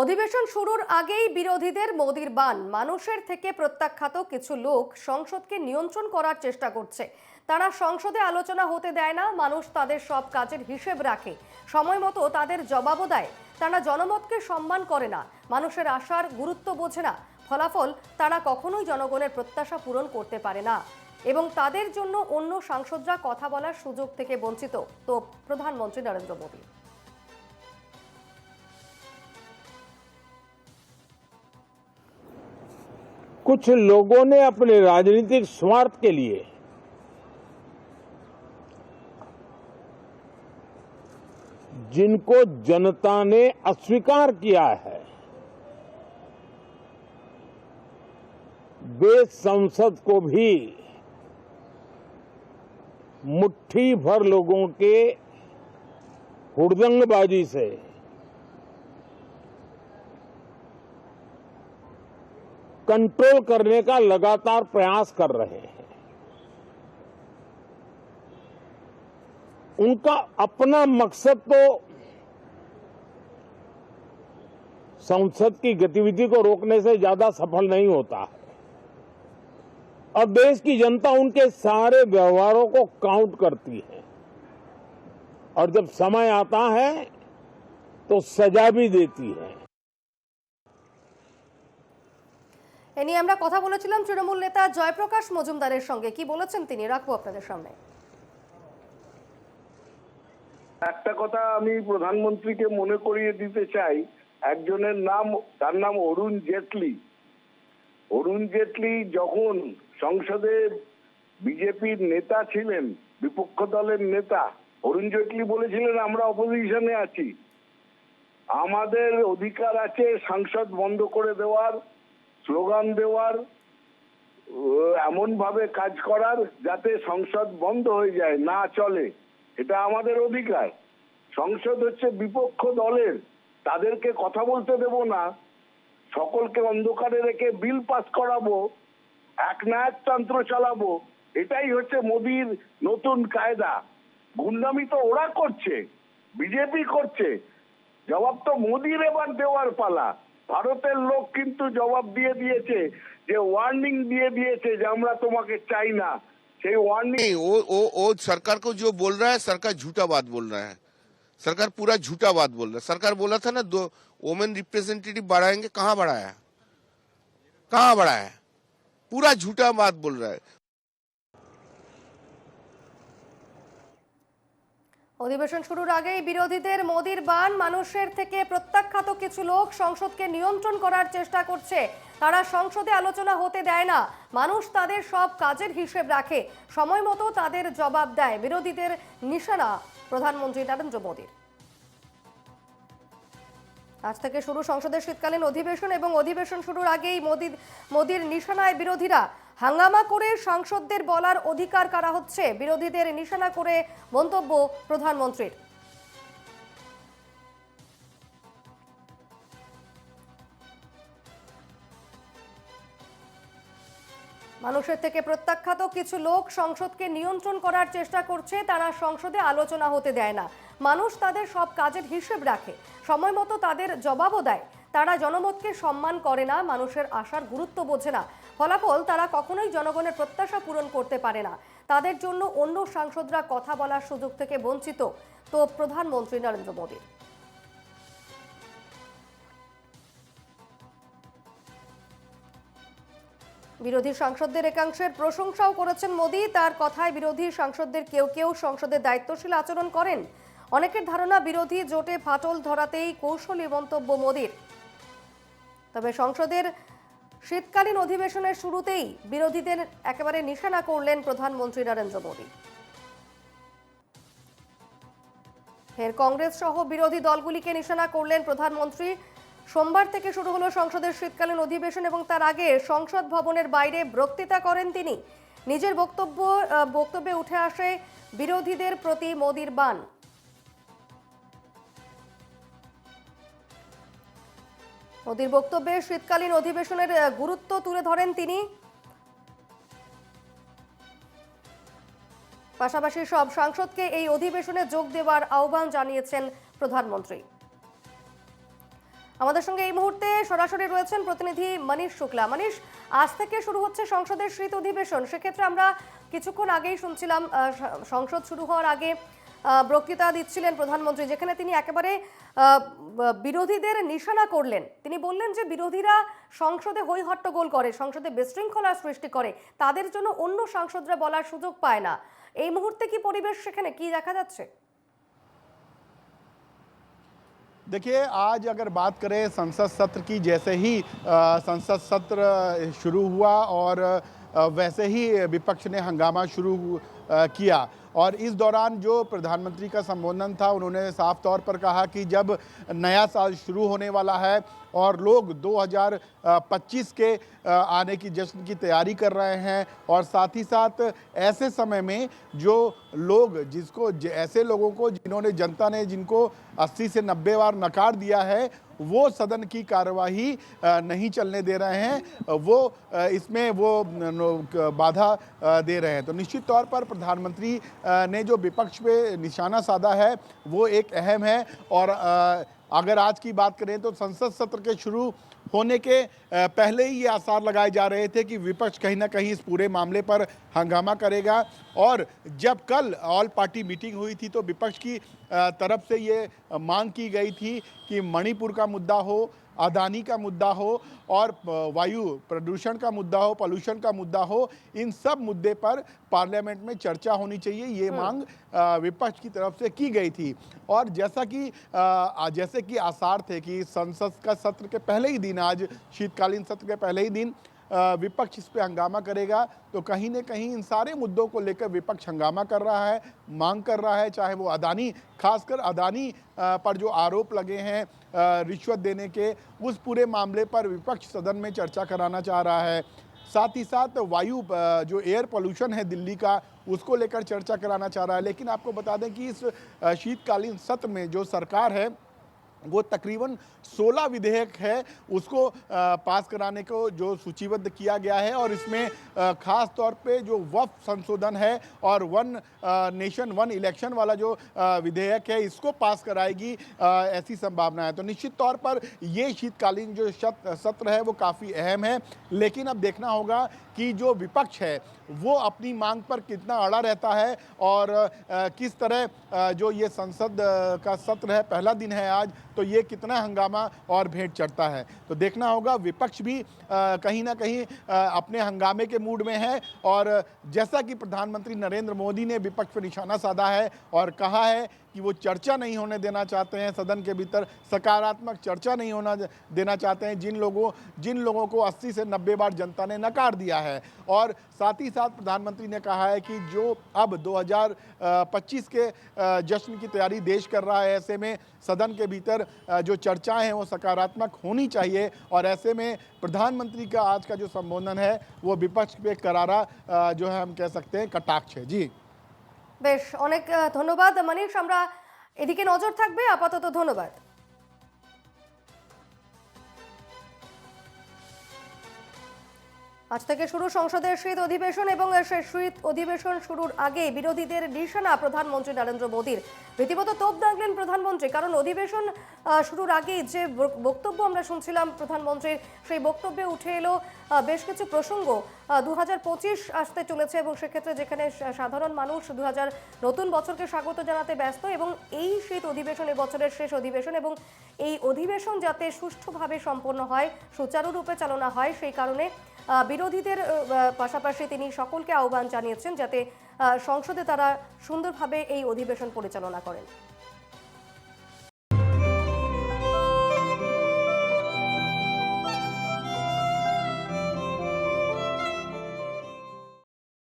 অধিবেশন শুরুর আগেই বিরোধীদের মোদির বান। মানুষের থেকে প্রত্যাখ্যাত কিছু লোক সংসদকে নিয়ন্ত্রণ করার চেষ্টা করছে। তারা সংসদে আলোচনা হতে দেয় না, মানুষ তাদের সব কাজের হিসেব রাখে, সময় মতো তাদের জবাবও দেয়। তারা জনমতকে সম্মান করে না, মানুষের আশার গুরুত্ব বোঝে না। ফলাফল, তারা কখনোই জনগণের প্রত্যাশা পূরণ করতে পারে না এবং তাদের জন্য অন্য সাংসদরা কথা বলার সুযোগ থেকে বঞ্চিত। তো প্রধানমন্ত্রী নরেন্দ্র মোদী। कुछ लोगों ने अपने राजनीतिक स्वार्थ के लिए जिनको जनता ने अस्वीकार किया है, वे संसद को भी मुट्ठी भर लोगों के हुड़दंगबाजी से कंट्रोल करने का लगातार प्रयास कर रहे हैं। उनका अपना मकसद तो संसद की गतिविधि को रोकने से ज्यादा सफल नहीं होता है और देश की जनता उनके सारे व्यवहारों को काउंट करती है और जब समय आता है तो सजा भी देती है। এ নিয়ে আমরা কথা বলেছিলাম তৃণমূল নেতা জয়প্রকাশ মজুমদারের সঙ্গে। কি বলেছেন তিনি, রাখবো আপনাদের সামনে। একটা কথা আমি প্রধানমন্ত্রীকে মনে করিয়ে দিতে চাই, একজনের নাম, তার নাম অরুণ জেটলি। অরুণ জেটলি যখন সংসদে বিজেপির নেতা ছিলেন, বিপক্ষ দলের নেতা, অরুণ জেটলি বলেছিলেন আমরা অপোজিশনে আছি, আমাদের অধিকার আছে সংসদ বন্ধ করে দেওয়ার, স্লোগান দেওয়ার, এমন ভাবে কাজ করার যাতে সংসদ বন্ধ হয়ে যায়, না চলে, এটা আমাদের অধিকার। সংসদ হচ্ছে বিপক্ষ দলের, তাদেরকে কথা বলতে দেব না, সকলকে অন্ধকারে রেখে বিল পাস করাবো, একনায়কতন্ত্র চালাবো, এটাই হচ্ছে মোদির নতুন কায়দা। গুন্ডামি তো ওরা করছে, বিজেপি করছে, জবাব তো মোদির এবার দেওয়ার পালা। ভারতের লোক কিন্তু জবাব দিয়ে দিয়েছে, যে ওয়ার্নিং দিয়ে দিয়েছে যে আমরা তোমাকে চাই না। সেই ওয়ার্নিং वो सरकार को जो बोल रहा है, सरकार झूठा बात बोल रहा है। सरकार पूरा झूठा बात बोल रहा है। सरकार बोला था ना 2 वोमेन रिप्रेजेंटेटिव बढ़ाएंगे, कहाँ बढ़ाया, कहाँ बढ़ाया? पूरा झूठा बात बोल रहा है। অধিবেশন শুরুর আগেই বিরোধীদের মোদির বান। মানুষের থেকে প্রত্যাখ্যাত কিছু লোক সংসদকে নিয়ন্ত্রণ করার চেষ্টা করছে। তারা সংসদে আলোচনা হতে দেয় না, মানুষ তাদের সব কাজের হিসেব রাখে, সময় মতো তাদের জবাব দেয়। বিরোধীদের নিশানা প্রধানমন্ত্রী নরেন্দ্র মোদীর। আজ থেকে শুরু সংসদের শীতকালীন অধিবেশন এবং অধিবেশন শুরুর আগেই মোদীর নিশানায় বিরোধীরা। হাঙ্গামা করে সাংসদদের বলার অধিকার কারা হচ্ছে, বিরোধীদের নিশানা করে মন্তব্য প্রধানমন্ত্রীর। মানুষের থেকে প্রত্যাখ্যাত কিছু লোক সংসদকে নিয়ন্ত্রণ করার চেষ্টা করছে। তারা সংসদে আলোচনা হতে দেয় না, মানুষ তাদের সব কাজের হিসেব রাখে, সময় মতো তাদের জবাবও দেয়। তারা জনমতকে সম্মান করে না, মানুষের আশার গুরুত্ব বোঝে না। ফলাফল, তারা কখনোই জনগণের প্রত্যাশা পূরণ করতে পারে না। তাদের জন্য অন্য সাংসদরা কথা বলার সুযোগ থেকে বঞ্চিত। তো প্রধানমন্ত্রী নরেন্দ্র মোদী। বিরোধী সাংসদদের একাংশের প্রশংসাও করেছেন মোদী। তার কথায় বিরোধী সাংসদদের কেউ কেউ সংসদে দায়িত্বশীল আচরণ করেন। অনেকের ধারণা বিরোধী জোটে ফাটল ধরাতেই কৌশলী মন্তব্য মোদীর। তবে সংসদের শীতকালীন অধিবেশনের শুরুতেই বিরোধীদের একেবারে নিশানা করলেন প্রধানমন্ত্রী নরেন্দ্র মোদী। ফের কংগ্রেস সহ বিরোধী দলগুলিকে নিশানা করলেন প্রধানমন্ত্রী। সোমবার থেকে শুরু হলো সংসদের শীতকালীন অধিবেশন এবং তার আগে সংসদ ভবনের বাইরে বক্তৃতা করেন তিনি। নিজের বক্তব্যে উঠে আসে বিরোধীদের প্রতি মোদীর বান। মোদীর বক্তব্যে শীতকালীন অধিবেশনের গুরুত্ব তুলে ধরেন তিনি। পাশাপাশি সব সাংসদকে এই অধিবেশনে যোগ দেওয়ার আহ্বান জানিয়েছেন প্রধানমন্ত্রী। আমাদের সঙ্গে এই মুহূর্তে সরাসরি রয়েছেন প্রতিনিধি মনীষ শুক্লা। মনীষ, আজ থেকে শুরু হচ্ছে সংসদের শীত অধিবেশন। সেক্ষেত্রে আমরা কিছুক্ষণ আগেই শুনছিলাম সংসদ শুরু হওয়ার আগে বক্তৃতা দিচ্ছিলেন প্রধানমন্ত্রী, যেখানে তিনি একেবারে বিরোধীদের নিশানা করলেন। তিনি বললেন যে বিরোধীরা সংসদে হই হট্টগোল করে, সংসদে বিশৃঙ্খলার সৃষ্টি করে, তাদের জন্য অন্য সাংসদরা বলার সুযোগ পায় না। এই মুহূর্তে কি পরিবেশ সেখানে কি দেখা যাচ্ছে? देखिए, आज अगर बात करें संसद सत्र की, जैसे ही संसद सत्र शुरू हुआ और वैसे ही विपक्ष ने हंगामा शुरू किया और इस दौरान जो प्रधानमंत्री का संबोधन था, उन्होंने साफ तौर पर कहा कि जब नया साल शुरू होने वाला है और लोग 2025 के आने की जश्न की तैयारी कर रहे हैं और साथ ही साथ ऐसे समय में जो लोग ऐसे लोगों को जिन्होंने जनता ने जिनको 80 से 90 बार नकार दिया है, वो सदन की कार्यवाही नहीं चलने दे रहे हैं, वो इसमें वो बाधा दे रहे हैं। तो निश्चित तौर पर प्रधानमंत्री ने जो विपक्ष पे निशाना साधा है वो एक अहम है। और अगर आज की बात करें तो संसद सत्र के शुरू होने के पहले ही ये आसार लगाए जा रहे थे कि विपक्ष कहीं ना कहीं इस पूरे मामले पर हंगामा करेगा। और जब कल ऑल पार्टी मीटिंग हुई थी तो विपक्ष की तरफ से ये मांग की गई थी कि मणिपुर का मुद्दा हो, अदानी का मुद्दा हो और वायु प्रदूषण का मुद्दा हो, पोल्यूशन का मुद्दा हो, इन सब मुद्दे पर पार्लियामेंट में चर्चा होनी चाहिए, ये मांग विपक्ष की तरफ से की गई थी। और जैसे कि आसार थे कि संसद का सत्र के पहले ही दिन, आज शीतकालीन सत्र के पहले ही दिन विपक्ष इस पे हंगामा करेगा, तो कहीं न कहीं इन सारे मुद्दों को लेकर विपक्ष हंगामा कर रहा है, मांग कर रहा है। चाहे वो अदानी, खासकर अदानी पर जो आरोप लगे हैं रिश्वत देने के, उस पूरे मामले पर विपक्ष सदन में चर्चा कराना चाह रहा है। साथ ही साथ वायु जो एयर पोल्यूशन है दिल्ली का, उसको लेकर चर्चा कराना चाह रहा है। लेकिन आपको बता दें कि इस शीतकालीन सत्र में जो सरकार है वो तकरीबन 16 विधेयक है उसको पास कराने को जो सूचीबद्ध किया गया है। और इसमें खास तौर पे जो वक्फ संशोधन है और वन नेशन वन इलेक्शन वाला जो विधेयक है, इसको पास कराएगी, ऐसी संभावना है। तो निश्चित तौर पर ये शीतकालीन जो सत्र है वो काफ़ी अहम है। लेकिन अब देखना होगा कि जो विपक्ष है वो अपनी मांग पर कितना अड़ा रहता है और किस तरह जो ये संसद का सत्र है, पहला दिन है आज, तो ये कितना हंगामा और भेंट चढ़ता है। तो देखना होगा। विपक्ष भी कहीं ना कहीं अपने हंगामे के मूड में है और जैसा कि प्रधानमंत्री नरेंद्र मोदी ने विपक्ष पर निशाना साधा है और कहा है कि वो चर्चा नहीं होने देना चाहते हैं, सदन के भीतर सकारात्मक चर्चा नहीं होना देना चाहते हैं जिन लोगों को 80 से 90 बार जनता ने नकार दिया है। और साथ ही साथ प्रधानमंत्री ने कहा है कि जो अब 2025 के जश्न की तैयारी देश कर रहा है, ऐसे में सदन के भीतर जो चर्चाएं हैं वो सकारात्मक होनी चाहिए। और ऐसे में प्रधानमंत्री का आज का जो संबोधन है वो विपक्ष पे करारा जो है हम कह सकते हैं कटाक्ष है। जी বেশ, অনেক ধন্যবাদ মনীষ। আমরা এদিকে নজর থাকবে আপাতত। ধন্যবাদ। আজ থেকে শুরু সংসদের শীত অধিবেশন এবং সেই শীত অধিবেশন শুরুর আগে বিরোধীদের নিশানা প্রধানমন্ত্রী নরেন্দ্র মোদীর। রীতিমতো তোপ দাগলেন প্রধানমন্ত্রী, কারণ অধিবেশন শুরুর আগেই যে বক্তব্য আমরা শুনছিলাম প্রধানমন্ত্রীর, সেই বক্তব্যে উঠে এলো বেশ কিছু প্রসঙ্গ। 2025 আসতে চলেছে এবং সেক্ষেত্রে যেখানে সাধারণ মানুষ নতুন বছরকে স্বাগত জানাতে ব্যস্ত এবং এই শীত অধিবেশন এবছরের শেষ অধিবেশন এবং এই অধিবেশন যাতে সুষ্ঠুভাবে সম্পন্ন হয়, সুচারুরূপে চালনা হয়, সেই কারণে বিরোধীদের পাশাপাশি তিনি সকলকে আহ্বান জানিয়েছেন যাতে সংসদে তারা সুন্দরভাবে এই অধিবেশন পরিচালনা করেন।